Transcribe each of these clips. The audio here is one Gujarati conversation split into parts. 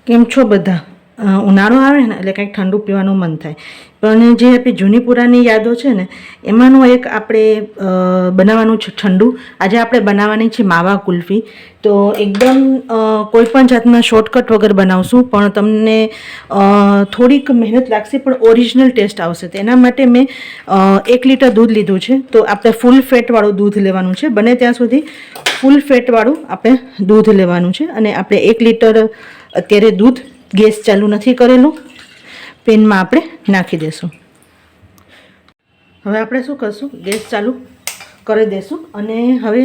કેમ છો બધા? ઉનાળો આવે ને એટલે કંઈક ઠંડુ પીવાનું મન થાય. પણ જે આપણી જૂની પુરાની યાદો છે ને એમાંનું એક આપણે બનાવવાનું છે ઠંડુ. આજે આપણે બનાવવાની છે માવા કુલ્ફી. તો એકદમ કોઈ પણ જાતના શોર્ટકટ વગર બનાવશું, પણ તમને થોડીક મહેનત લાગશે પણ ઓરિજિનલ ટેસ્ટ આવશે. તો એના માટે મેં 1 લીટર દૂધ લીધું છે. તો આપણે ફૂલ ફેટવાળું દૂધ લેવાનું છે. બને ત્યાં સુધી ફૂલ ફેટવાળું આપણે દૂધ લેવાનું છે. અને આપણે 1 લીટર અત્યારે દૂધ ગેસ ચાલુ નથી કરેલું, પેનમાં આપણે નાખી દઈશું. હવે આપણે શું કરશું, ગેસ ચાલુ કરી દઈશું અને હવે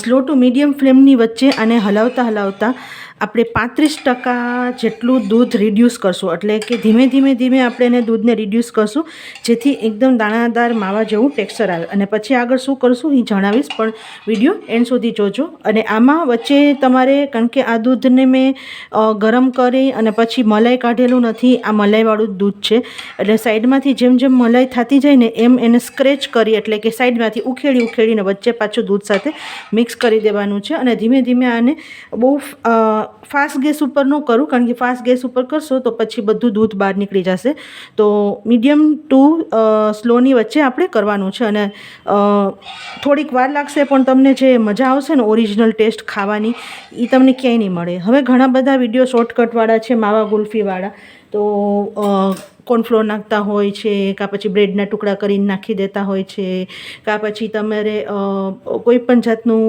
સ્લો ટુ મીડિયમ ફ્લેમની વચ્ચે આને હલાવતા હલાવતા આપણે 35% જેટલું દૂધ રિડ્યુસ કરશું. એટલે કે ધીમે ધીમે આપણે એને દૂધને રિડ્યુસ કરશું, જેથી એકદમ દાણાદાર માવા જેવું ટેક્સચર આવે. અને પછી આગળ શું કરશું એ જણાવીશ, પણ વિડીયો એન્ડ સુધી જોજો. અને આમાં વચ્ચે તમારે, કારણ કે આ દૂધને મેં ગરમ કરી અને પછી મલાઈ કાઢેલું નથી, આ મલાઈવાળું દૂધ છે. એટલે સાઈડમાંથી જેમ જેમ મલાઈ થતી જાય ને એમ એને સ્ક્રેચ કરી, એટલે કે સાઈડમાંથી ઉખેડીને વચ્ચે પાછું દૂધ સાથે મિક્સ કરી દેવાનું છે. અને ધીમે ધીમે આને બહુ ફાસ્ટ ગેસ ઉપર ન કરું, કારણ કે ફાસ્ટ ગેસ ઉપર કરશો તો પછી બધું દૂધ બહાર નીકળી જશે. તો મીડિયમ ટુ સ્લોની વચ્ચે આપણે કરવાનું છે. અને થોડીક વાર લાગશે, પણ તમને જે મજા આવશે ને ઓરિજિનલ ટેસ્ટ ખાવાની, એ તમને ક્યાંય નહીં મળે. હવે ઘણા બધા વિડીયો શોર્ટકટવાળા છે માવા ગુલ્ફીવાળા, તો કોર્નફ્લોર નાખતા હોય છે, કાં પછી બ્રેડના ટુકડા કરીને નાખી દેતા હોય છે, કાં પછી તમારે કોઈ પણ જાતનું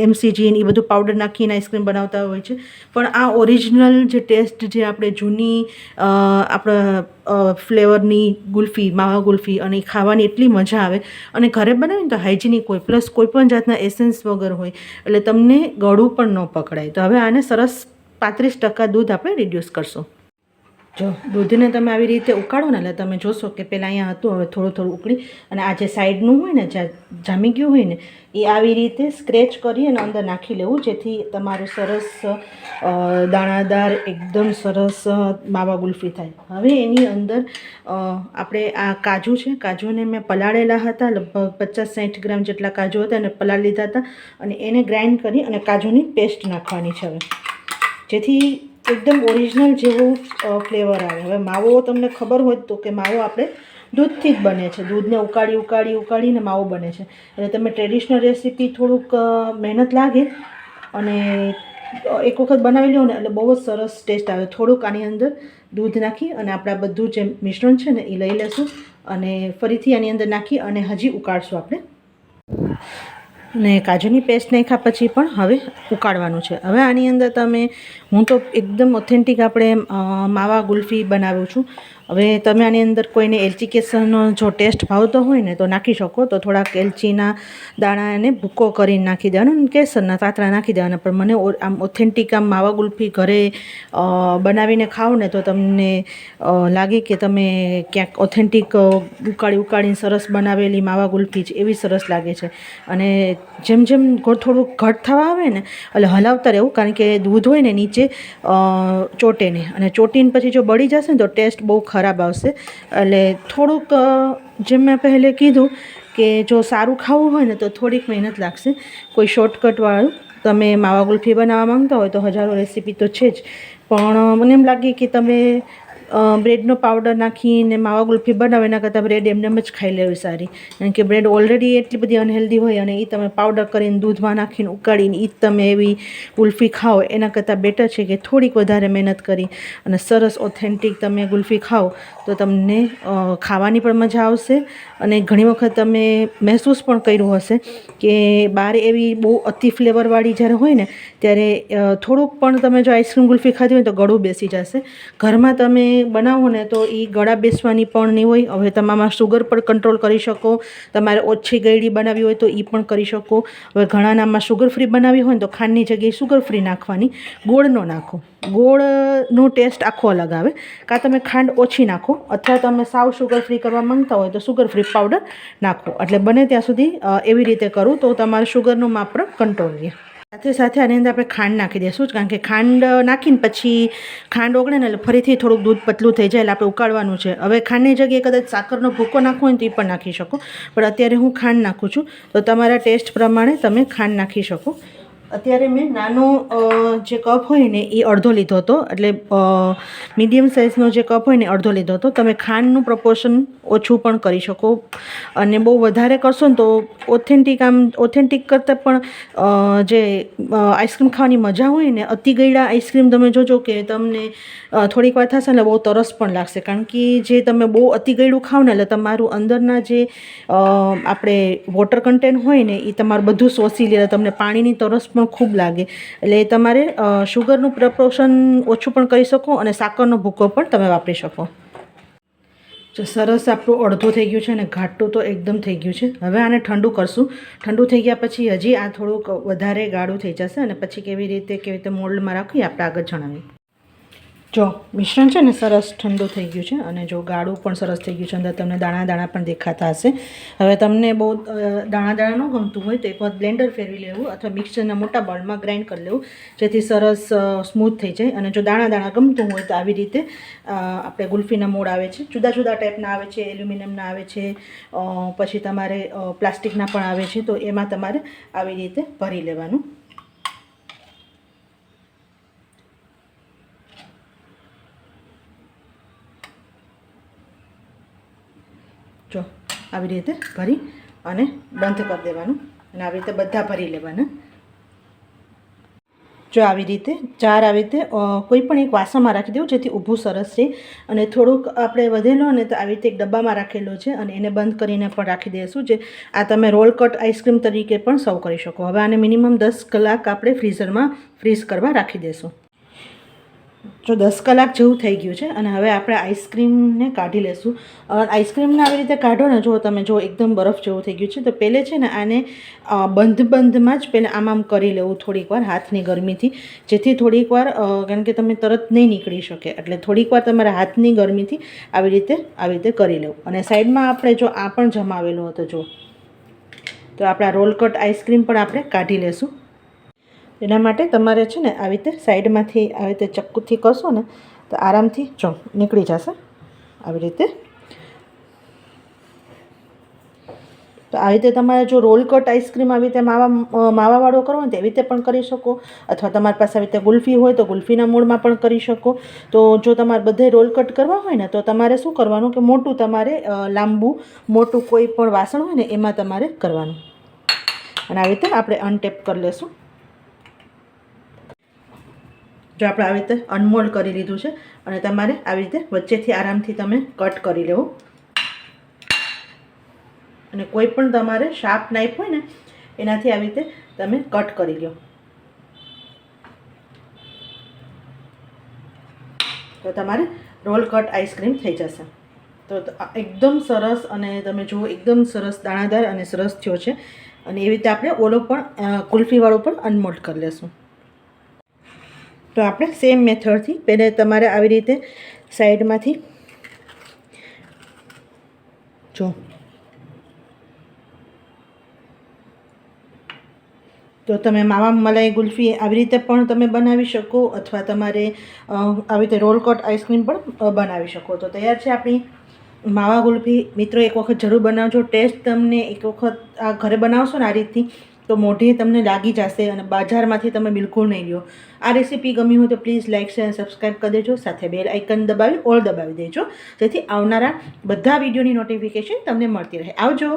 MCG એ બધું પાવડર નાખીને આઈસ્ક્રીમ બનાવતા હોય છે. પણ આ ઓરિજિનલ જે ટેસ્ટ, જે આપણે જૂની આપણા ફ્લેવરની ગુલ્ફી, માવા ગુલ્ફી, અને ખાવાની એટલી મજા આવે. અને ઘરે બનાવીને તો હાઇજીનિક હોય, પ્લસ કોઈ પણ જાતના એસેન્સ વગર હોય, એટલે તમને ગળું પણ ન પકડાય. તો હવે આને સરસ 35% દૂધ આપણે રિડ્યુસ કરશું. જો દૂધને તમે આવી રીતે ઉકાળો ને એટલે તમે જોશો કે પહેલાં અહીંયા હતું, હવે થોડું થોડું ઉકળી, અને આ જે સાઈડનું હોય ને, જ્યાં જામી ગયું હોય ને, એ આવી રીતે સ્ક્રેચ કરી અને અંદર નાખી લેવું, જેથી તમારું સરસ દાણાદાર એકદમ સરસ માવા ગુલ્ફી થાય. હવે એની અંદર આપણે આ કાજુ છે, કાજુને મેં પલાળેલા હતા, લગભગ 50-60 ગ્રામ જેટલા કાજુ હતા, એને પલાળી લીધા હતા. અને એને ગ્રાઇન્ડ કરી અને કાજુની પેસ્ટ નાખવાની છે હવે, જેથી એકદમ ઓરિજિનલ જેવો ફ્લેવર આવે. હવે માવો તમને ખબર હોય તો કે માવો આપણે દૂધથી જ બને છે, દૂધને ઉકાળીને માવો બને છે. એટલે તમે ટ્રેડિશનલ રેસીપી થોડુંક મહેનત લાગે, અને એક વખત બનાવી લો ને એટલે બહુ જ સરસ ટેસ્ટ આવે. થોડુંક આની અંદર દૂધ નાખી અને આપણે આ બધું જે મિશ્રણ છે ને એ લઈ લેશું, અને ફરીથી આની અંદર નાખી અને હજી ઉકાળશું આપણે. અને કાજુની પેસ્ટ નાખ્યા પછી પણ હવે ઉકાળવાનું છે. હવે આની અંદર હું તો એકદમ ઓથેન્ટિક આપણે માવા ગુલ્ફી બનાવું છું. હવે તમે આની અંદર કોઈને એલચી કેસરનો જો ટેસ્ટ ભાવતો હોય ને તો નાખી શકો, તો થોડાક એલચીના દાણા એને ભૂકો કરીને નાખી દેવાનો, અને કેસરના તાતરા નાખી દેવાના. પણ મને આમ ઓથેન્ટિક આમ માવા ગુલ્ફી ઘરે બનાવીને ખાઓ ને તો તમને લાગે કે તમે ક્યાંક ઓથેન્ટિક ઉકાળીને સરસ બનાવેલી માવા ગુલ્ફી છે એવી સરસ લાગે છે. અને જેમ થોડુંક ઘટ થવા આવે ને એટલે હલાવતા રહેવું, કારણ કે દૂધ હોય ને નીચે ચોટે નહીં, અને ચોટીને પછી જો બળી જશે ને તો ટેસ્ટ બહુ ખરાબ આવશે. એટલે થોડુંક, જેમ મેં પહેલે કીધું કે જો સારું ખાવું હોય ને તો થોડીક મહેનત લાગશે. કોઈ શોર્ટકટવાળું તમે માવા ગુલ્ફી બનાવવા માંગતા હોય તો હજારો રેસીપી તો છે જ, પણ મને એમ લાગે કે તમે બ્રેડનો પાવડર નાખીને માવા ગુલ્ફી બનાવો એના કરતાં બ્રેડ એમને જ ખાઈ લેવી સારી. કારણ કે બ્રેડ ઓલરેડી એટલી બધી અનહેલ્ધી હોય, અને એ તમે પાવડર કરીને દૂધમાં નાખીને ઉકાળીને એ તમે એવી ગુલ્ફી ખાઓ એના કરતાં બેટર છે કે થોડીક વધારે મહેનત કરી અને સરસ ઓથેન્ટિક તમે ગુલ્ફી ખાઓ, તો તમને ખાવાની પણ મજા આવશે. અને ઘણી વખત તમે મહેસૂસ પણ કર્યું હશે કે બહાર એવી બહુ અતિ ફ્લેવરવાળી જ્યારે હોય ને ત્યારે થોડુંક પણ તમે જો આઈસ્ક્રીમ ગુલ્ફી ખાધી હોય તો ગળું બેસી જશે. ઘરમાં તમે બનાવો ને તો એ ગળા બેસવાની પણ નહીં હોય. હવે તમારા શુગર પર કંટ્રોલ કરી શકો, તમારે ઓછી ગળી બનાવી હોય તો એ પણ કરી શકો. હવે ઘણાનામાં શુગર ફ્રી બનાવી હોય ને તો ખાંડની જગ્યાએ શુગર ફ્રી નાખવાની, ગોળ ન નાખો. ગોળનો ટેસ્ટ આખો અલગ આવે. કાં તમે ખાંડ ઓછી નાખો, અથવા તમે સાવ શુગર ફ્રી કરવા માંગતા હોય તો શુગર ફ્રી પાવડર નાખો. એટલે બને ત્યાં સુધી એવી રીતે કરું તો તમારે શુગરનું માપ પણ કંટ્રોલ રહે. સાથે સાથે આની અંદર આપણે ખાંડ નાખી દઈશું, કારણ કે ખાંડ નાખીને પછી ખાંડ ઓગળે ને એટલે ફરીથી થોડુંક દૂધ પતલું થઈ જાય, એટલે આપણે ઉકાળવાનું છે. હવે ખાંડની જગ્યાએ કદાચ સાકરનો ભૂકો નાખવો હોય તો એ પણ નાખી શકો, પણ અત્યારે હું ખાંડ નાખું છું, તો તમારા ટેસ્ટ પ્રમાણે તમે ખાંડ નાખી શકો. અત્યારે મેં નાનો જે કપ હોય ને એ અડધો લીધો હતો, એટલે મીડિયમ સાઇઝનો જે કપ હોય ને અડધો લીધો હતો. તમે ખાંડનું પ્રપોર્શન ઓછું પણ કરી શકો, અને બહુ વધારે કરશો ને તો ઓથેન્ટિક કરતાં પણ જે આઈસ્ક્રીમ ખાવાની મજા હોય ને, અતિગળ્યા આઈસ્ક્રીમ તમે જોજો કે તમને થોડીક વાર થશે ને બહુ તરસ પણ લાગશે, કારણ કે જે તમે બહુ અતિગળ્યું ખાવ ને એટલે તમારું અંદરના જે આપણે વોટર કન્ટેન્ટ હોય ને એ તમારું બધું શોષી લે, તમને પાણીની તરસ પણ ખૂબ લાગે. એટલે તમારે શુગરનું પ્રપોર્શન ઓછું પણ કરી શકો અને સાકરનો ભૂકો પણ તમે વાપરી શકો. જો સરસ આપણું અડધું થઈ ગયું છે અને ઘાટું તો એકદમ થઈ ગયું છે. હવે આને ઠંડુ કરશું. ઠંડુ થઈ ગયા પછી હજી આ થોડુંક વધારે ગાઢું થઈ જશે, અને પછી કેવી રીતે મોલ્ડમાં રાખી આપણે આગળ જણાવીએ. જો મિશ્રણ છે ને સરસ ઠંડુ થઈ ગયું છે, અને જો ગાળું પણ સરસ થઈ ગયું છે, અંદર તમને દાણા દાણા પણ દેખાતા હશે. હવે તમને બહુ દાણા ન ગમતું હોય તો એક વખત બ્લેન્ડર ફેરવી લેવું, અથવા મિક્સરના મોટા બોલમાં ગ્રાઇન્ડ કરી લેવું, જેથી સરસ સ્મૂથ થઈ જાય. અને જો દાણા ગમતું હોય તો આવી રીતે આપણે ગુલ્ફીના મોડ આવે છે, જુદા જુદા ટાઈપના આવે છે, એલ્યુમિનિયમના આવે છે, પછી તમારે પ્લાસ્ટિકના પણ આવે છે, તો એમાં તમારે આવી રીતે ભરી લેવાનું. જો આવી રીતે ભરી અને બંધ કરી દેવાનું, અને આવી રીતે બધા ભરી લેવાના. જો આવી રીતે ચાર આવી રીતે કોઈ પણ એક વાસણમાં રાખી દેવું, જેથી ઊભું સરસ રહે. અને થોડુંક આપણે વધેલો ને તો આવી રીતે એક ડબ્બામાં રાખેલો છે, અને એને બંધ કરીને પણ રાખી દઈશું. જે આ તમે રોલ કટ આઈસ્ક્રીમ તરીકે પણ સર્વ કરી શકો. હવે આને મિનિમમ 10 કલાક આપણે ફ્રીઝરમાં ફ્રીઝ કરવા રાખી દઈશું. જો 10 કલાક જેવું થઈ ગયું છે, અને હવે આપણે આઈસ્ક્રીમને કાઢી લેશું. આઈસ્ક્રીમને આવી રીતે કાઢો ને, જો તમે જો એકદમ બરફ જેવું થઈ ગયું છે, તો પહેલે છે ને આને બંધમાં જ પહેલાં આમ કરી લેવું થોડીક વાર હાથની ગરમીથી, જેથી થોડીક વાર, કારણ કે તમે તરત નહીં નીકળી શકે, એટલે થોડીક વાર તમારા હાથની ગરમીથી આવી રીતે કરી લેવું. અને સાઈડમાં આપણે જો આ પણ જમાવેલો હતો, જો તો આપણા રોલ કટ આઈસ્ક્રીમ પણ આપણે કાઢી લેશું. એના માટે તમારે છે ને આવી રીતે સાઈડમાંથી આવી રીતે ચક્કુથી કરશો ને તો આરામથી જો નીકળી જશે આવી રીતે. તો આવી રીતે તમારે જો રોલ કટ આઈસ્ક્રીમ આવી રીતે માવાવાળો કરવો હોય તો એવી રીતે પણ કરી શકો, અથવા તમારી પાસે આવી રીતે ગુલ્ફી હોય તો ગુલ્ફીના મૂળમાં પણ કરી શકો. તો જો તમારે બધે રોલ કટ કરવા હોય ને તો તમારે શું કરવાનું કે મોટું કોઈ પણ વાસણ હોય ને એમાં તમારે કરવાનું, અને આવી રીતે આપણે અનટેપ કરી લેશું. જો આપણે આવી રીતે અનમોલ્ડ કરી લીધું છે, અને તમારે આવી રીતે વચ્ચેથી આરામથી તમે કટ કરી લેવો. અને કોઈ પણ તમારે શાર્પ નાઇફ હોય ને એનાથી આવી રીતે તમે કટ કરી લો, તો તમારે રોલ કટ આઈસ્ક્રીમ થઈ જશે. તો એકદમ સરસ, અને તમે જુઓ એકદમ સરસ દાણાદાર અને સરસ થયો છે. અને એવી રીતે આપણે ઓલો પણ કુલ્ફીવાળો પણ અનમોલ્ડ કરી લેશું. તો આપણે સેમ મેથડથી પહેલાં તમારે આવી રીતે સાઈડમાંથી જો તો તમે માવા મલાઈ ગુલ્ફી આવી રીતે પણ તમે બનાવી શકો, અથવા તમારે આવી રીતે રોલ કટ આઈસ્ક્રીમ પણ બનાવી શકો. તો તૈયાર છે આપણી માવા ગુલ્ફી. મિત્રો એક વખત જરૂર બનાવજો. ટેસ્ટ તમને એક વખત આ ઘરે બનાવશો ને આ રીતથી તો મોઢે તમને લાગી જશે, અને બજારમાંથી તમે બિલકુલ નહીં લો. આ રેસીપી ગમી હોય તો પ્લીઝ લાઇક શેર અને સબસ્ક્રાઈબ કરી દેજો. સાથે બેલ આઇકન દબાવી ઓલ દબાવી દેજો, જેથી આવનારા બધા વિડીયોની નોટિફિકેશન તમને મળતી રહે. આવજો.